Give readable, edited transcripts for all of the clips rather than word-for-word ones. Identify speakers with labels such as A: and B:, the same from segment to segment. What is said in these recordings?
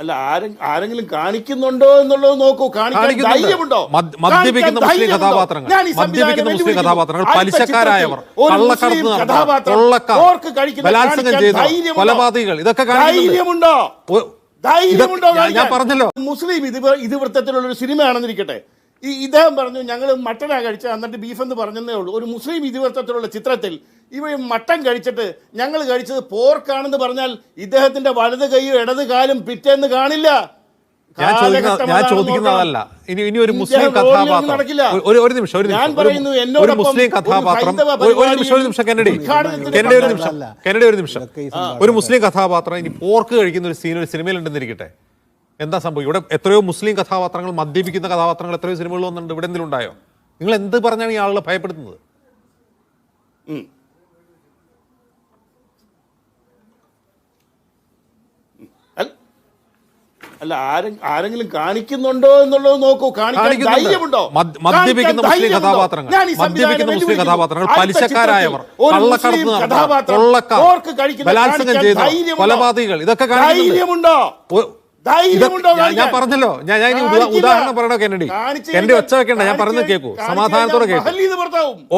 A: അല്ല ആരെങ്കിലും കാണിക്കുന്നുണ്ടോ എന്നുള്ളത് നോക്കൂ. ധൈര്യമുണ്ടോ?
B: മദ്യപിക്കുന്ന മുസ്ലിം കഥാപാത്രങ്ങൾ, പലിശക്കാരായവർ, ബലാത്സംഗം ചെയ്ത കൊലപാതകികൾ, ഇതൊക്കെ
A: ധൈര്യമുണ്ടോ?
B: ഞാൻ പറഞ്ഞല്ലോ.
A: മുസ്ലിം ഇതിവൃത്തത്തിലുള്ള ഒരു സിനിമയാണെന്നിരിക്കട്ടെ, ഇദ്ദേഹം പറഞ്ഞു ഞങ്ങൾ മട്ടനാ കഴിച്ച എന്നിട്ട് ബീഫ് എന്ന് പറഞ്ഞതേ ഉള്ളൂ. ഒരു മുസ്ലിം ഇതിവൃത്തത്തിലുള്ള ചിത്രത്തിൽ ഇവ മട്ടൻ കഴിച്ചിട്ട് ഞങ്ങൾ കഴിച്ചത് പോർക്കാണെന്ന് പറഞ്ഞാൽ ഇദ്ദേഹത്തിന്റെ വലത് കൈയും ഇടത് കാലും പിറ്റേന്ന് കാണില്ല.
B: ഞാൻ ചോദിക്കുന്നതല്ല. ഇനി ഒരു മുസ്ലിം കഥാപാത്രം, ഒരു നിമിഷം, ഒരു മുസ്ലിം കഥാപാത്രം, ഒരു മുസ്ലിം കഥാപാത്രം ഇനി പോർക്ക് കഴിക്കുന്ന ഒരു സീൻ ഒരു സിനിമയിൽ ഉണ്ടെന്നിരിക്കട്ടെ, എന്താ സംഭവം? ഇവിടെ എത്രയോ മുസ്ലിം കഥാപാത്രങ്ങൾ, മദ്യപിക്കുന്ന കഥാപാത്രങ്ങൾ എത്രയോ സിനിമകൾ വന്നിട്ടുണ്ട്. ഇവിടെ എന്തെങ്കിലും ഉണ്ടായോ? നിങ്ങൾ എന്ത് പറഞ്ഞാണ് ഈ ആളുകളെ ഭയപ്പെടുത്തുന്നത്?
A: അല്ല ആരെങ്കിലും കാണിക്കുന്നുണ്ടോ എന്നുള്ളത് നോക്കൂ. ധൈര്യമുണ്ടോ?
B: മദ്യപിക്കുന്ന മുസ്ലിം കഥാപാത്രങ്ങൾ, പലിശക്കാരായവർ, ബലാത്സംഗം ചെയ്ത കൊലപാതകികൾ, ഇതൊക്കെ
A: ധൈര്യമുണ്ടോ?
B: ഞാൻ പറഞ്ഞല്ലോ. ഞാൻ ഉദാഹരണം പറയണോ? കെന്നഡി ഒച്ച വെക്കണ്ട, ഞാൻ പറഞ്ഞത് കേൾക്കൂ, സമാധാനത്തോടെ കേൾക്കൂ.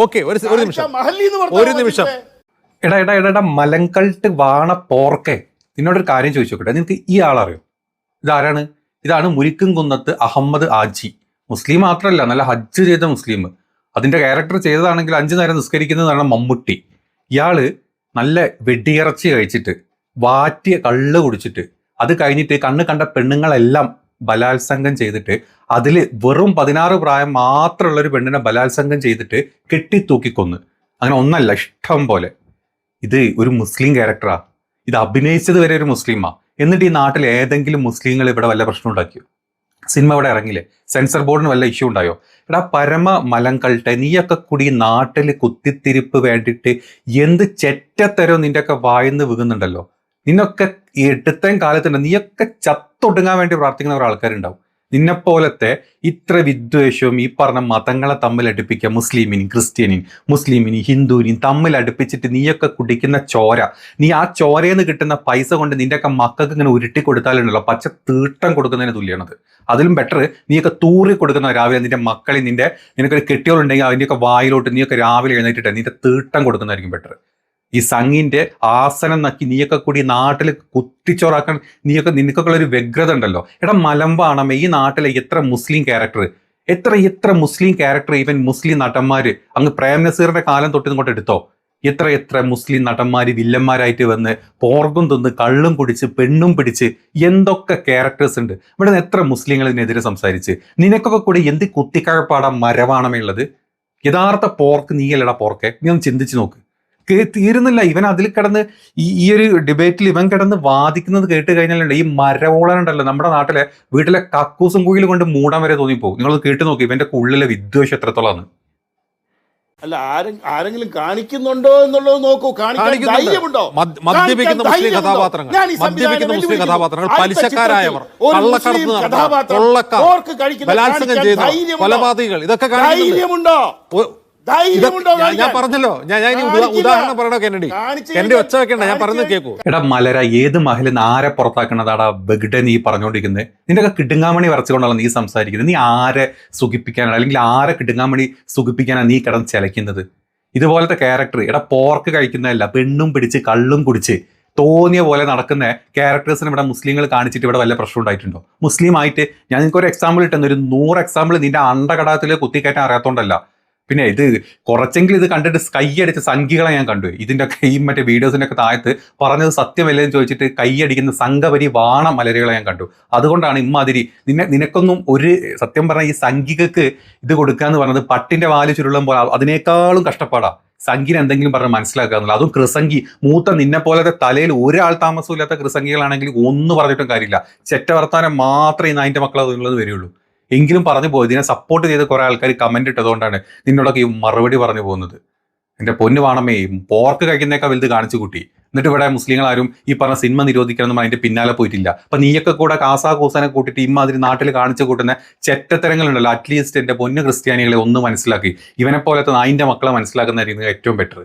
B: ഓക്കെ, ഒരു നിമിഷം.
C: എടാ മലങ്കൾട്ട് വാണ പോർക്കെ, നിന്നോടൊരു കാര്യം ചോദിച്ചു നോക്കട്ടെ. നിനക്ക് ഈ ആളറിയോ? ഇതാരാണ്? ഇതാണ് മുരിക്കുംകുന്നത്ത് അഹമ്മദ് ആജി. മുസ്ലിം മാത്രമല്ല, നല്ല ഹജ്ജ് ചെയ്ത മുസ്ലിം. അതിന്റെ ക്യാരക്ടർ ചെയ്തതാണെങ്കിൽ 5 നേരം നിസ്കരിക്കുന്നതാണ് മമ്മൂട്ടി. ഇയാള് നല്ല വെടിയിറച്ചി കഴിച്ചിട്ട്, വാറ്റിയ കള്ള് കുടിച്ചിട്ട്, അത് കഴിഞ്ഞിട്ട് കണ്ണ് കണ്ട പെണ്ണുങ്ങളെല്ലാം ബലാത്സംഗം ചെയ്തിട്ട്, അതിൽ വെറും 16 പ്രായം മാത്രമുള്ള ഒരു പെണ്ണിനെ ബലാത്സംഗം ചെയ്തിട്ട് കെട്ടിത്തൂക്കിക്കൊന്ന്. അങ്ങനെ ഒന്നല്ല, ഇഷ്ടം പോലെ. ഇത് ഒരു മുസ്ലിം ക്യാരക്ടറാ. ഇത് അഭിനയിച്ചത് വരെ ഒരു മുസ്ലിമാ. എന്നിട്ട് ഈ നാട്ടിൽ ഏതെങ്കിലും മുസ്ലിങ്ങൾ ഇവിടെ വല്ല പ്രശ്നം ഉണ്ടാക്കിയോ? സിനിമ ഇവിടെ ഇറങ്ങില്ലേ? സെൻസർ ബോർഡിന് വല്ല ഇഷ്യൂ ഉണ്ടായോ? എടാ പരമ മലങ്കൾട്ടെ, നീയൊക്കെ കൂടി നാട്ടിൽ കുത്തിത്തിരിപ്പ് വേണ്ടിയിട്ട് എന്ത് ചെറ്റത്തരോ നിന്റെയൊക്കെ വായന്ന് വീകുന്നുണ്ടല്ലോ. നിന്നൊക്കെ ഈ എടുത്തയും കാലത്തുണ്ട്, നീയൊക്കെ ചത്തൊടുങ്ങാൻ വേണ്ടി പ്രാർത്ഥിക്കുന്ന ഒരു ആൾക്കാരുണ്ടാവും. നിന്നെപ്പോലത്തെ ഇത്ര വിദ്വേഷവും ഈ പറഞ്ഞ മതങ്ങളെ തമ്മിൽ അടുപ്പിക്കുക, മുസ്ലിമിനെയും ക്രിസ്ത്യനെയും മുസ്ലിമിനെയും ഹിന്ദുവിനെയും തമ്മിൽ അടുപ്പിച്ചിട്ട് നീയൊക്കെ കുടിക്കുന്ന ചോര, നീ ആ ചോരയിൽ നിന്ന് കിട്ടുന്ന പൈസ കൊണ്ട് നിന്റെയൊക്കെ മക്കൾക്ക് ഇങ്ങനെ ഉരുട്ടി കൊടുത്താലുണ്ടല്ലോ, പച്ച തീട്ടം കൊടുക്കുന്നതിന് തുല്യമാണത്. അതിലും ബെറ്റർ നീയൊക്കെ തൂറി കൊടുക്കുന്ന രാവിലെ നിന്റെ മക്കളെ, നിനക്കൊരു കെട്ടിയോളുണ്ടെങ്കിൽ അതിൻ്റെയൊക്കെ വായിലോട്ട് നീയൊക്കെ രാവിലെ എഴുന്നേറ്റിട്ട് നിന്റെ തീട്ടം കൊടുക്കുന്നതായിരിക്കും ബെറ്റർ. ഈ സംഘിന്റെ ആസനം നക്കി നീയൊക്കെ കൂടി നാട്ടിൽ കുത്തിച്ചോറാക്കാൻ നിനക്കൊക്കെ ഒരു വ്യഗ്രത ഉണ്ടല്ലോ. എടാ മലമ്പാണമേ, ഈ നാട്ടിലെ എത്ര മുസ്ലിം ക്യാരക്ടർ, എത്ര മുസ്ലിം ക്യാരക്ടർ, ഈവൻ മുസ്ലിം നടന്മാര് അങ്ങ് പ്രേം നസീറിന്റെ കാലം തൊട്ട് ഇങ്ങോട്ട് എടുത്തോ, എത്ര മുസ്ലിം നടന്മാര് വില്ലന്മാരായിട്ട് വന്ന് പോർഗും തിന്ന് കള്ളും കുടിച്ച് പെണ്ണും പിടിച്ച് എന്തൊക്കെ ക്യാരക്ടേഴ്സ് ഉണ്ട് ഇവിടെ. എത്ര മുസ്ലിങ്ങൾ ഇതിനെതിരെ സംസാരിച്ച്. നിനക്കൊക്കെ കൂടി എന്ത് കുത്തിക്കഴപ്പാടാ മരവാണമേ ഉള്ളത്. യഥാർത്ഥ പോർക്ക് നീയല്ലടാ പോർക്കെ. നീ ഒന്ന് ചിന്തിച്ചു നോക്ക്. തീരുന്നില്ല ഇവൻ അതിൽ കിടന്ന് ഈ ഒരു ഡിബേറ്റിൽ ഇവൻ കിടന്ന് വാദിക്കുന്നത് കേട്ട് കഴിഞ്ഞാലുണ്ട് ഈ മരവോളനുണ്ടല്ലോ നമ്മുടെ നാട്ടിലെ വീട്ടിലെ കക്കൂസും കുയിൽ കൊണ്ട് മൂടാൻ വരെ തോന്നിപ്പോകും. നിങ്ങൾ കേട്ട് നോക്കി ഇവന്റെ ഉള്ളിലെ വിദ്വേഷം എത്രത്തോളാണ്.
A: അല്ല ആരെങ്കിലും കാണിക്കുന്നുണ്ടോ എന്നുള്ളത് നോക്കൂ. ധൈര്യമുണ്ടോ?
B: മദ്യപിക്കുന്ന മുസ്ലിം കഥാപാത്രങ്ങൾ, പലിശക്കാരായവർ, ബലാത്സംഗം ചെയ്ത കൊലപാതകികൾ, ഇതൊക്കെ
A: ധൈര്യമുണ്ടോ?
B: ഞാൻ പറഞ്ഞല്ലോ. ഞാൻ ഉദാഹരണം പറയണോ? കെന്നഡി ഒച്ച വെക്കണ്ട, ഞാൻ പറഞ്ഞത് കേൾക്കൂ.
C: എടാ മലര, ഏത് മഹലിൽ ആരെ പുറത്താക്കണതാടാ ബെഗ്ഡെ നീ പറഞ്ഞുകൊണ്ടിരിക്കുന്നത്? നിന്റെയൊക്കെ കിടുങ്ങാമണി വരച്ചുകൊണ്ടാണ് നീ സംസാരിക്കുന്നത്. നീ ആരെ സുഖിപ്പിക്കാനാണ്, അല്ലെങ്കിൽ ആരെ കിടുങ്ങാമണി സുഖിപ്പിക്കാനാണ് നീ കിടന്ന് ചിലയ്ക്കുന്നത്? ഇതുപോലത്തെ ക്യാരക്ടർ എടാ പോർക്ക് കഴിക്കുന്നതല്ല, പെണ്ണും പിടിച്ച് കള്ളും കുടിച്ച് തോന്നിയ പോലെ നടക്കുന്ന ക്യാരക്ടേഴ്സിന് ഇവിടെ മുസ്ലിങ്ങൾ കാണിച്ചിട്ട് ഇവിടെ വല്ല പ്രശ്നം ഉണ്ടായിട്ടുണ്ടോ? മുസ്ലിം ആയിട്ട് ഞാൻ നിങ്ങൾക്ക് ഒരു എക്സാമ്പിൾ ഇട്ടെന്ന്, ഒരു 100 എക്സാമ്പിൾ നിന്റെ അണ്ടകടത്തിൽ കുത്തിക്കയറ്റാൻ അറിയാത്തോണ്ടല്ല. പിന്നെ ഇത് കുറച്ചെങ്കിലും ഇത് കണ്ടിട്ട് കൈയടിച്ച സംഖ്യകളെ ഞാൻ കണ്ടു. ഇതിൻ്റെ ഒക്കെ ഈ മറ്റേ വീഡിയോസിൻ്റെ ഒക്കെ താഴത്ത് പറഞ്ഞത് സത്യമല്ലെന്ന് ചോദിച്ചിട്ട് കൈയടിക്കുന്ന സംഘപരി വാണ മലരുകളെ ഞാൻ കണ്ടു. അതുകൊണ്ടാണ് ഇമ്മാതിരി നിനക്കൊന്നും ഒരു സത്യം പറഞ്ഞാൽ ഈ സംഖ്യക്ക് ഇത് കൊടുക്കുക എന്ന് പറഞ്ഞത് പട്ടിന്റെ വാല് ചുരുളുമ്പോൾ അതിനേക്കാളും കഷ്ടപ്പാടാ. സംഖ്യനെ എന്തെങ്കിലും പറഞ്ഞ് മനസ്സിലാക്കുക എന്നുള്ളത്. അതും കൃസംഗി മൂത്ത നിന്നെ പോലത്തെ തലയിൽ ഒരാൾ താമസമില്ലാത്ത കൃസംഗികളാണെങ്കിൽ ഒന്നും പറഞ്ഞിട്ടും കാര്യമില്ല. ചെറ്റ വർത്താനം മാത്രമേ ഈ നായിൻ്റെ മക്കൾ അതുള്ളത് വരികയുള്ളൂ. എങ്കിലും പറഞ്ഞു പോയി. ഇതിനെ സപ്പോർട്ട് ചെയ്ത് കുറെ ആൾക്കാർ കമന്റ് ഇട്ടതുകൊണ്ടാണ് നിന്നോടൊക്കെ ഈ മറുപടി പറഞ്ഞു പോകുന്നത്. എൻ്റെ പൊന്നു വാണമേ, പോർക്ക് കഴിക്കുന്നേക്കാൾ വലുത് കാണിച്ചു കൂട്ടി. എന്നിട്ട് ഇവിടെ മുസ്ലിങ്ങളാരും ഈ പറഞ്ഞ സിനിമ നിരോധിക്കണമെന്നും അതിന്റെ പിന്നാലെ പോയിട്ടില്ല. അപ്പൊ നീയൊക്കെ കൂടെ കാസാ കൂസാനെ കൂട്ടിയിട്ട് ഇമ്മാതിരി നാട്ടിൽ കാണിച്ചു കൂട്ടുന്ന ചെറ്റത്തരങ്ങളുണ്ടല്ലോ. അറ്റ്ലീസ്റ്റ് എൻ്റെ പൊന്നു ക്രിസ്ത്യാനികളെ ഒന്ന് മനസ്സിലാക്കി ഇവനെ പോലത്തെ നായിൻ്റെ മക്കളെ മനസ്സിലാക്കുന്നതായിരിക്കും ഏറ്റവും ബെറ്റർ.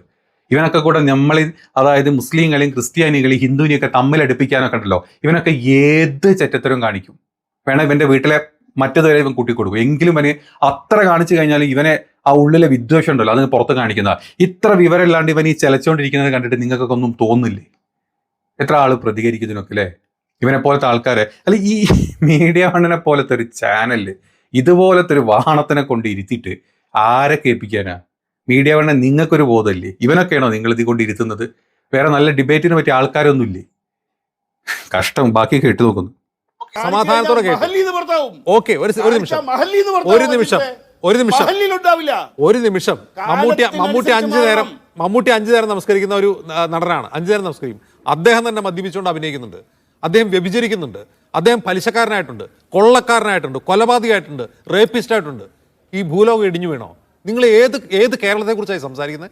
C: ഇവനൊക്കെ കൂടെ നമ്മൾ, അതായത് മുസ്ലിങ്ങളെയും ക്രിസ്ത്യാനികളെയും ഹിന്ദുവിനെയൊക്കെ തമ്മിലടുപ്പിക്കാനൊക്കെ ഉണ്ടല്ലോ, ഇവനൊക്കെ ഏത് ചെറ്റത്തരം കാണിക്കും. വേണം ഇവന്റെ വീട്ടിലെ മറ്റേതുവരെ ഇവൻ കൂട്ടിക്കൊടുക്കും. എങ്കിലും ഇവന് അത്ര കാണിച്ചു കഴിഞ്ഞാൽ ഇവനെ ആ ഉള്ളിലെ വിദ്വേഷം ഉണ്ടല്ലോ അത് പുറത്ത് കാണിക്കുന്ന. ഇത്ര വിവരമില്ലാണ്ട് ഇവൻ ഈ ചിലച്ചുകൊണ്ടിരിക്കുന്നത് കണ്ടിട്ട് നിങ്ങൾക്കൊക്കെ ഒന്നും തോന്നില്ലേ? എത്ര ആള് പ്രതികരിക്കുന്നതിനൊക്കെ അല്ലേ? ഇവനെ പോലത്തെ ആൾക്കാരെ, അല്ല ഈ മീഡിയ വണ്ണിനെ പോലത്തെ ഒരു ചാനലില് ഇതുപോലത്തെ ഒരു വാഹനത്തിനെ കൊണ്ട് ഇരുത്തിയിട്ട് ആരെ കേൾപ്പിക്കാനാ? മീഡിയ വണ്ണ നിങ്ങൾക്കൊരു ബോധമില്ലേ? ഇവനൊക്കെയാണോ നിങ്ങൾ ഇത് കൊണ്ട് ഇരുത്തുന്നത്? വേറെ നല്ല ഡിബേറ്റിന് പറ്റിയ ആൾക്കാരൊന്നും ഇല്ലേ? കഷ്ടം. ബാക്കി കേട്ടു നോക്കുന്നു.
B: സമാധാനത്തോടെ കേട്ടു. ഓക്കെ, ഒരു നിമിഷം മമ്മൂട്ടി 5 നേരം നമസ്കരിക്കുന്ന ഒരു നടനാണ്. 5 നേരം നമസ്കരിക്കും. അദ്ദേഹം തന്നെ മദ്യപിച്ചുകൊണ്ട് അഭിനയിക്കുന്നുണ്ട്, അദ്ദേഹം വ്യഭിചരിക്കുന്നുണ്ട്, അദ്ദേഹം പലിശക്കാരനായിട്ടുണ്ട്, കൊള്ളക്കാരനായിട്ടുണ്ട്, കൊലപാതകമായിട്ടുണ്ട്, റേപ്പിസ്റ്റ് ആയിട്ടുണ്ട്. ഈ ഭൂലോകം ഇടിഞ്ഞു വീണോ? നിങ്ങൾ ഏത് കേരളത്തെ കുറിച്ചായി സംസാരിക്കുന്നത്?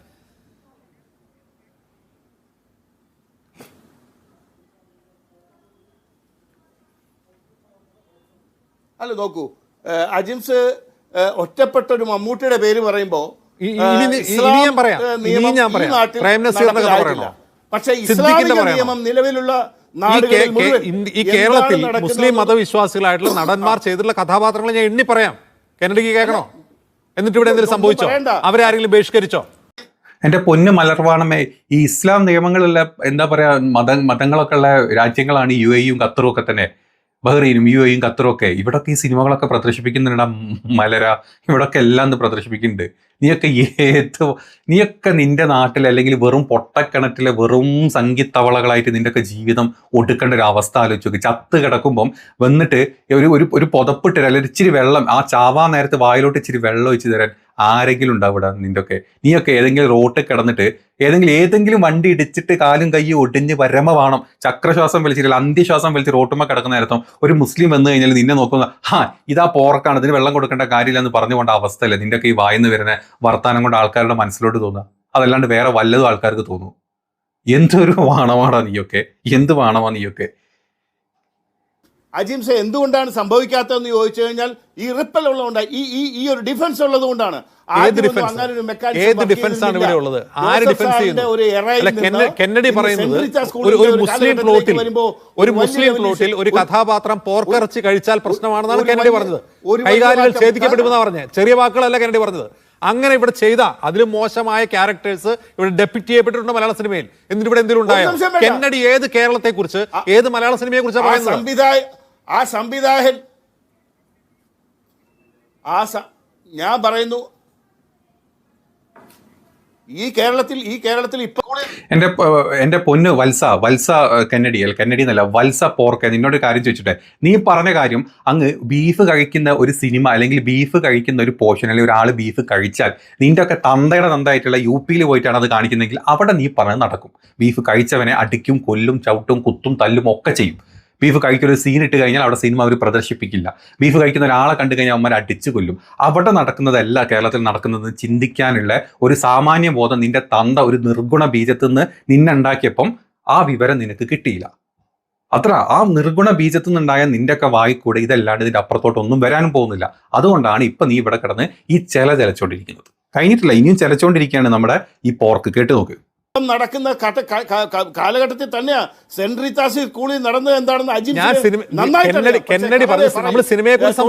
A: അല്ല നോക്കൂ, അജിംസ് ഒറ്റപ്പെട്ട ഒരു മമ്മൂട്ടിയുടെ പേര് പറയുമ്പോ പക്ഷേ ഇസ്ലാമിക നിയമം നിലവിലുള്ള
B: ഈ കേരളത്തിൽ മുസ്ലിം മതവിശ്വാസികളായിട്ടുള്ള നടന്മാർ ചെയ്തിട്ടുള്ള കഥാപാത്രങ്ങൾ ഞാൻ എണ്ണി പറയാം. കെന്നഡിക്ക് കേൾക്കണോ? എന്നിട്ട് ഇവിടെ എന്തെങ്കിലും സംഭവിച്ചോ? അവരാരെങ്കിലും ബഹിഷ്കരിച്ചോ?
C: എന്റെ പൊന്ന് മലർവാണമേ, ഈ ഇസ്ലാം നിയമങ്ങളുള്ള എന്താ പറയാ മതങ്ങളൊക്കെ ഉള്ള രാജ്യങ്ങളാണ് UAE-യും ഖത്തറും ഒക്കെ തന്നെ. ബഹ്റൈനും UAE-യും ഖത്തറും ഒക്കെ. ഇവിടൊക്കെ ഈ സിനിമകളൊക്കെ പ്രദർശിപ്പിക്കുന്നുണ്ടാ മലര. ഇവിടൊക്കെ എല്ലാം പ്രദർശിപ്പിക്കുന്നുണ്ട്. നീയൊക്കെ നിന്റെ നാട്ടിൽ അല്ലെങ്കിൽ വെറും പൊട്ടക്കിണറ്റിലെ വെറും സംഗീതവളകളായിട്ട് നിന്റെയൊക്കെ ജീവിതം ഒടുക്കേണ്ട ഒരു അവസ്ഥ ആലോചിച്ച് നോക്കി. ചത്ത് കിടക്കുമ്പം വന്നിട്ട് ഒരു പുതപ്പിട്ട് അല്ലെങ്കിൽ ഇച്ചിരി വെള്ളം, ആ ചാവാൻ നേരത്ത് വായിലോട്ട് ഇച്ചിരി വെള്ളം ഒഴിച്ച് തരാൻ ആരെങ്കിലും ഉണ്ടാവും ഇവിടെ? നിന്റെയൊക്കെ നീയൊക്കെ ഏതെങ്കിലും റോട്ടിൽ കിടന്നിട്ട് ഏതെങ്കിലും വണ്ടി ഇടിച്ചിട്ട് കാലും കൈയും ഒടിഞ്ഞ് പരമവാണം ചക്രശ്വാസം വലിച്ചില്ല അന്ത്യശ്വാസം വലിച്ച് റോട്ടുമ്മ കിടക്കുന്ന നേരത്തും ഒരു മുസ്ലിം വന്നു കഴിഞ്ഞാൽ നിന്നെ നോക്കുന്ന ഇതാ പോർക്കാണ്, ഇതിന് വെള്ളം കൊടുക്കേണ്ട കാര്യമില്ല എന്ന് പറഞ്ഞുകൊണ്ട് അവസ്ഥയല്ലേ നിന്റെയൊക്കെ ഈ വായിന്ന് വരുന്ന വർത്താനം കൊണ്ട് ആൾക്കാരുടെ മനസ്സിലോട്ട് തോന്നുക? അതല്ലാണ്ട് വേറെ വല്ലതും ആൾക്കാർക്ക് തോന്നും. എന്തൊരു വാണമാണോ നീയൊക്കെ? എന്ത് വാണമാ നീയൊക്കെ?
A: അജിംസ എന്തുകൊണ്ടാണ് സംഭവിക്കാത്തതെന്ന് ചോദിച്ചു കഴിഞ്ഞാൽ ഈ റിപ്പൽ ഉള്ളതുകൊണ്ടാണ്, ഈ ഒരു ഡിഫൻസ് ഉള്ളത് കൊണ്ടാണ്.
B: കെന്നഡി പറയുന്നത് ഒരു മുസ്ലിം പ്ലോട്ടിൽ ഒരു കഥാപാത്രം പോർക്കിറച്ചി കഴിച്ചാൽ പ്രശ്നമാണെന്നാണ് കെന്നഡി പറഞ്ഞത്. കൈകാലുകൾ ഛേദിക്കപ്പെടുമെന്നാണ് പറഞ്ഞത്. ചെറിയ വാക്കുകളല്ല കെന്നഡി പറഞ്ഞത്. അങ്ങനെ ഇവിടെ ചെയ്ത അതിലും മോശമായ ക്യാരക്ടേഴ്സ് ഇവിടെ ഡെപ്യൂട്ട് ചെയ്യപ്പെട്ടിട്ടുണ്ട് മലയാള സിനിമയിൽ. എന്നിട്ട് ഇവിടെ എന്തെങ്കിലും ഉണ്ടായോ? കെന്നഡി ഏത് കേരളത്തെ കുറിച്ച്, ഏത് മലയാള സിനിമയെ കുറിച്ചാണ് പറയുന്നത്?
A: ആ സംവിധായകൻ ഞാൻ പറയുന്നു ഈ കേരളത്തിൽ ഇപ്പൊ
C: എന്റെ പൊന്ന് വത്സ കെന്നഡി എന്നല്ല വത്സ പോർക്കെ, നിന്നോട് കാര്യം ചോദിച്ചിട്ടെ. നീ പറഞ്ഞ കാര്യം അങ്ങ് ബീഫ് കഴിക്കുന്ന ഒരു സിനിമ അല്ലെങ്കിൽ ബീഫ് കഴിക്കുന്ന ഒരു പോർഷൻ അല്ലെങ്കിൽ ഒരാൾ ബീഫ് കഴിച്ചാൽ നിന്റെ ഒക്കെ തന്തയായിട്ടുള്ള UP-യിൽ പോയിട്ടാണ് അത് കാണിക്കുന്നതെങ്കിൽ അവിടെ നീ പറഞ്ഞത് നടക്കും. ബീഫ് കഴിച്ചവനെ അടിക്കും, കൊല്ലും, ചവിട്ടും, കുത്തും, തല്ലും ഒക്കെ ചെയ്യും. ബീഫ് കഴിക്കുന്ന സീൻ ഇട്ട് കഴിഞ്ഞാൽ അവിടെ സിനിമ അവർ പ്രദർശിപ്പിക്കില്ല. ബീഫ് കഴിക്കുന്ന ഒരാളെ കണ്ടു കഴിഞ്ഞാൽ അവന്മാർ അടിച്ചു കൊല്ലും. അവിടെ നടക്കുന്നതല്ല കേരളത്തിൽ നടക്കുന്നത് ചിന്തിക്കാനുള്ള ഒരു സാമാന്യ ബോധം നിന്റെ തന്ത ഒരു നിർഗുണ ബീജത്തിൽ നിന്ന് നിന്നുണ്ടാക്കിയപ്പം ആ വിവരം നിനക്ക് കിട്ടിയില്ല. ആ നിർഗുണ ബീജത്തിൽ നിന്നുണ്ടായ നിന്റെയൊക്കെ വായിക്കൂടെ ഇതല്ലാണ്ട് ഇതിന്റെ അപ്പുറത്തോട്ടൊന്നും വരാനും പോകുന്നില്ല. അതുകൊണ്ടാണ് ഇപ്പൊ നീ ഇവിടെ കിടന്ന് ഈ ചലച്ചോണ്ടിരിക്കുന്നത്. കഴിഞ്ഞിട്ടില്ല, ഇനിയും ചലച്ചോണ്ടിരിക്കുകയാണ് നമ്മുടെ ഈ പോർക്ക്. കേട്ടു നോക്ക്.
A: നടക്കുന്ന കാലഘട്ടത്തിൽ തന്നെയാ സെന്റ് റീത്താസ് സ്കൂളിൽ നടന്നത് എന്താണെന്ന്
B: കെന്നഡി പറഞ്ഞ നമ്മൾ സിനിമയെ കുറിച്ച്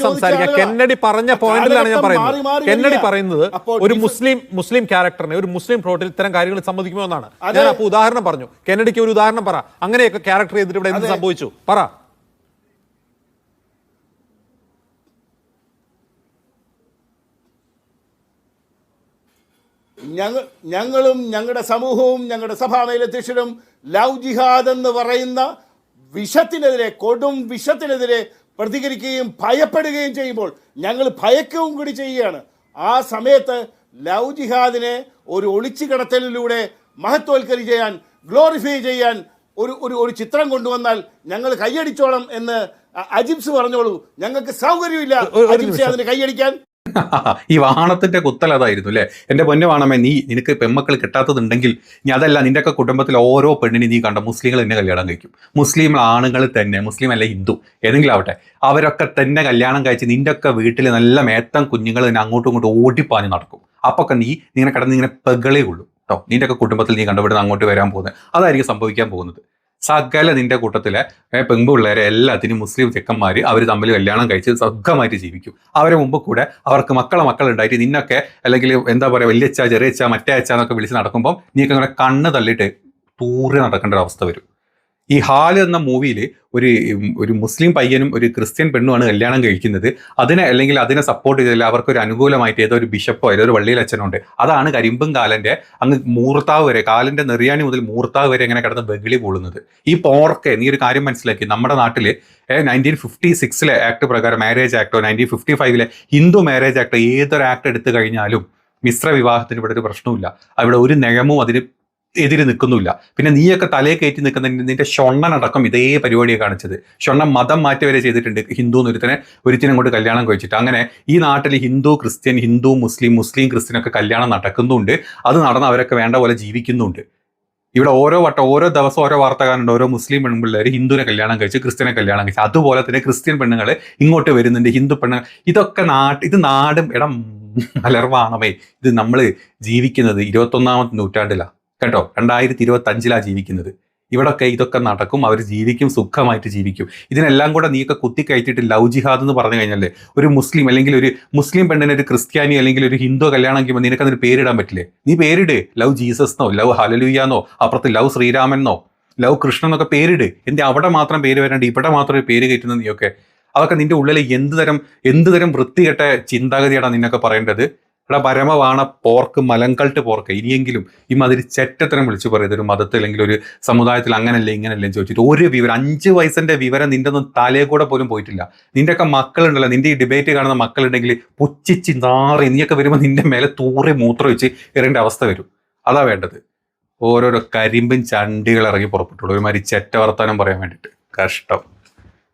B: സംസാരിക്കാം. കെന്നഡി പറഞ്ഞ പോയിന്റിലാണ് ഞാൻ പറയുന്നത്. കെന്നഡി പറയുന്നത് ഒരു മുസ്ലിം ക്യാരക്ടറിനെ ഒരു മുസ്ലിം പ്ലോട്ടിൽ ഇത്തരം കാര്യങ്ങൾ സമ്മതിക്കുമോ എന്നാണ്. ഞാൻ അപ്പൊ ഉദാഹരണം പറഞ്ഞു. കെന്നഡിക്ക് ഒരു ഉദാഹരണം പറ. അങ്ങനെയൊക്കെ ക്യാരക്ടർ ചെയ്തിട്ട് ഇവിടെ എന്ത് സംഭവിച്ചു പറ.
A: ഞങ്ങളും ഞങ്ങളുടെ സമൂഹവും ഞങ്ങളുടെ സഭാമേലധ്യക്ഷനും ലവ് ജിഹാദ് എന്ന് പറയുന്ന കൊടും വിഷത്തിനെതിരെ പ്രതികരിക്കുകയും ഭയപ്പെടുകയും ചെയ്യുമ്പോൾ ഞങ്ങൾ ഭയക്കുകയും കൂടി ചെയ്യുകയാണ്. ആ സമയത്ത് ലവ് ജിഹാദിനെ ഒരു ഒളിച്ചു കടത്തലിലൂടെ മഹത്വവൽക്കരിക്കാൻ, ഗ്ലോറിഫൈ ചെയ്യാൻ ഒരു ചിത്രം കൊണ്ടുവന്നാൽ ഞങ്ങൾ കൈയടിച്ചോളം എന്ന് അജിംസ് പറഞ്ഞോളൂ. ഞങ്ങൾക്ക് സൗകര്യമില്ല അജിംസ് അതിന് കൈയടിക്കാൻ.
C: ഈ വാണത്തിന്റെ കുത്തൽ അതായിരുന്നു അല്ലേ? എന്റെ പൊന്നു വാണമേ, നിനക്ക് പെമ്മക്കൾ കിട്ടാത്തതുണ്ടെങ്കിൽ നീ അതല്ല, നിന്റെയൊക്കെ കുടുംബത്തിൽ ഓരോ പെണ്ണിനെ നീ കണ്ട മുസ്ലിങ്ങൾ തന്നെ കല്യാണം കഴിക്കും. മുസ്ലിം ആണുങ്ങൾ തന്നെ, മുസ്ലിം അല്ല ഹിന്ദു ഏതെങ്കിലും ആവട്ടെ, അവരൊക്കെ തന്നെ കല്യാണം കഴിച്ച് നിന്റെയൊക്കെ വീട്ടിൽ നല്ല മേത്തം കുഞ്ഞുങ്ങൾ തന്നെ അങ്ങോട്ടും ഇങ്ങോട്ടും ഓടിപ്പാഞ്ഞ് നടക്കും. അപ്പൊക്കെ നീ ഇങ്ങനെ കിടന്ന് ഇങ്ങനെ പെകളേ ഉള്ളൂ കേട്ടോ. നിന്റെ ഒക്കെ കുടുംബത്തിൽ നീ കണ്ടുപിടുന്ന അങ്ങോട്ട് വരാൻ പോകുന്നത് അതായിരിക്കും സംഭവിക്കാൻ പോകുന്നത്. സകല നിന്റെ കൂട്ടത്തിലെ പെൺപിള്ളേരെ എല്ലാത്തിനും മുസ്ലിം ചെക്കന്മാർ അവർ തമ്മിൽ കല്യാണം കഴിച്ച് സുഖമായിട്ട് ജീവിക്കും. അവരെ മുമ്പ് കൂടെ അവർക്ക് മക്കളുണ്ടായിട്ട് നിന്നൊക്കെ അല്ലെങ്കിൽ എന്താ പറയുക വലിയച്ഛ ചെറിയച്ഛ മറ്റേ അച്ഛ എന്നൊക്കെ വിളിച്ച് നടക്കുമ്പോൾ നീയൊക്കെ അങ്ങനെ കണ്ണ് തള്ളിയിട്ട് തൂറി നടക്കേണ്ട ഒരു അവസ്ഥ വരും. ഈ ഹാല് എന്ന മൂവിയിൽ ഒരു മുസ്ലിം പയ്യനും ഒരു ക്രിസ്ത്യൻ പെണ്ണുമാണ് കല്യാണം കഴിക്കുന്നത്. അതിനെ സപ്പോർട്ട് ചെയ്തില്ല അവർക്കൊരു അനുകൂലമായിട്ട് ഏതോ ഒരു ബിഷപ്പോ ഏതോ ഒരു വള്ളിയിൽ അച്ഛനുണ്ട്. അതാണ് കരിമ്പും കാലന്റെ അങ്ങ് മൂർത്താവ് വരെ, കാലിന്റെ നെറിയാണി മുതൽ മൂർത്താവ് വരെ ഇങ്ങനെ കിടന്ന് വെകിളി പോളുന്നത്. ഈ പോർക്കെ നീ ഒരു കാര്യം മനസ്സിലാക്കി, നമ്മുടെ നാട്ടില് 1956 ആക്ട് പ്രകാരം മാരേജ് ആക്ടോ 1955 ഹിന്ദു മാരേജ് ആക്ടോ ഏതൊരു ആക്ട് എടുത്തു കഴിഞ്ഞാലും മിശ്ര വിവാഹത്തിന് ഇവിടെ ഒരു പ്രശ്നമില്ല. അവിടെ ഒരു നിയമവും അതിന് എതിര് നിൽക്കുന്നില്ല. പിന്നെ നീയൊക്കെ തലയെ കയറ്റി നിൽക്കുന്ന നിന്റെ ഷൊണ്ണനടക്കം ഇതേ പരിപാടിയെ കാണിച്ചത്. ഷൊണ്ണൻ മതം മാറ്റി വരെ ചെയ്തിട്ടുണ്ട്. ഹിന്ദു ഒരുത്തിനും കൊണ്ട് കല്യാണം കഴിച്ചിട്ട്. അങ്ങനെ ഈ നാട്ടിൽ ഹിന്ദു ക്രിസ്ത്യൻ, ഹിന്ദു മുസ്ലിം, മുസ്ലിം ക്രിസ്ത്യനൊക്കെ കല്യാണം നടക്കുന്നുണ്ട്. അത് നടന്ന് അവരൊക്കെ വേണ്ട പോലെ ജീവിക്കുന്നുണ്ട്. ഇവിടെ ഓരോ ദിവസം ഓരോ വാർത്ത കാണുന്നുണ്ട്. ഓരോ മുസ്ലിം പെൺപിള്ളേർ ഹിന്ദുവിനെ കല്യാണം കഴിച്ച് ക്രിസ്ത്യനെ കല്യാണം കഴിച്ച്. അതുപോലെ തന്നെ ക്രിസ്ത്യൻ പെണ്ണുങ്ങൾ ഇങ്ങോട്ട് വരുന്നുണ്ട്, ഹിന്ദു പെണ്ണുങ്ങൾ. ഇതൊക്കെ ഇത് നാടും ഇടം മലർവാണമേ. ഇത് നമ്മൾ ജീവിക്കുന്നത് 21ാമത്തെ നൂറ്റാണ്ടിലാണ് കേട്ടോ. 2025 ജീവിക്കുന്നത്. ഇവിടൊക്കെ ഇതൊക്കെ നടക്കും, അവർ ജീവിക്കും, സുഖമായിട്ട് ജീവിക്കും. ഇതിനെല്ലാം കൂടെ നീയൊക്കെ കുത്തിക്കയറ്റിയിട്ട് ലവ് ജിഹാദ് എന്ന് പറഞ്ഞു കഴിഞ്ഞാലേ ഒരു മുസ്ലിം അല്ലെങ്കിൽ ഒരു മുസ്ലിം പെണ്ണിനെ ഒരു ക്രിസ്ത്യാനി അല്ലെങ്കിൽ ഒരു ഹിന്ദു കല്യാണം കഴിയുമ്പോൾ നിനക്ക് അതിന് പേരിടാൻ പറ്റില്ലേ? നീ പേരിട്. ലവ് ജീസസ് എന്നോ ലവ് ഹല്ലേലൂയാന്നോ അപ്പുറത്ത് ലവ് ശ്രീരാമനോ ലവ് കൃഷ്ണൻ എന്നൊക്കെ പേരിട്. എന്ത് അവിടെ മാത്രം പേര് വരാണ്ട് ഇവിടെ മാത്രം ഒരു പേര് കയറ്റുന്നത് നീയൊക്കെ? അതൊക്കെ നിന്റെ ഉള്ളിൽ എന്ത് തരം വൃത്തികെട്ട ചിന്താഗതിയാണ് നിന്നൊക്കെ പറയേണ്ടത്. ഇവിടെ പരമവാണ പോർക്ക് മലങ്കൾട്ട് പോർക്ക്. ഇനിയെങ്കിലും ഈ മാതിരി ചെറ്റത്തരം വിളിച്ചു പറയുന്നത് ഒരു മതത്തിൽ അല്ലെങ്കിൽ ഒരു സമുദായത്തിൽ അങ്ങനല്ലേ ഇങ്ങനല്ലേ ചോദിച്ചിട്ട് ഒരു വിവരം 5 വയസ്സിന്റെ വിവരം നിന്റെ ഒന്നും തലയെ കൂടെ പോലും പോയിട്ടില്ല. നിന്റെയൊക്കെ മക്കളുണ്ടല്ലോ, നിന്റെ ഈ ഡിബേറ്റ് കാണുന്ന മക്കളുണ്ടെങ്കിൽ പുച്ഛിച്ച് നാറി നീയൊക്കെ വരുമ്പോൾ നിന്റെ മേലെ തൂറി മൂത്രം വെച്ച് എറിയേണ്ട അവസ്ഥ വരും. അതാ വേണ്ടത്. ഓരോരോ കരിമ്പും ചണ്ടികൾ ഇറങ്ങി പുറപ്പെട്ടുള്ളൂ ഒരുമാതിരി ചെറ്റ വർത്താനം പറയാൻ വേണ്ടിയിട്ട്. കഷ്ടം.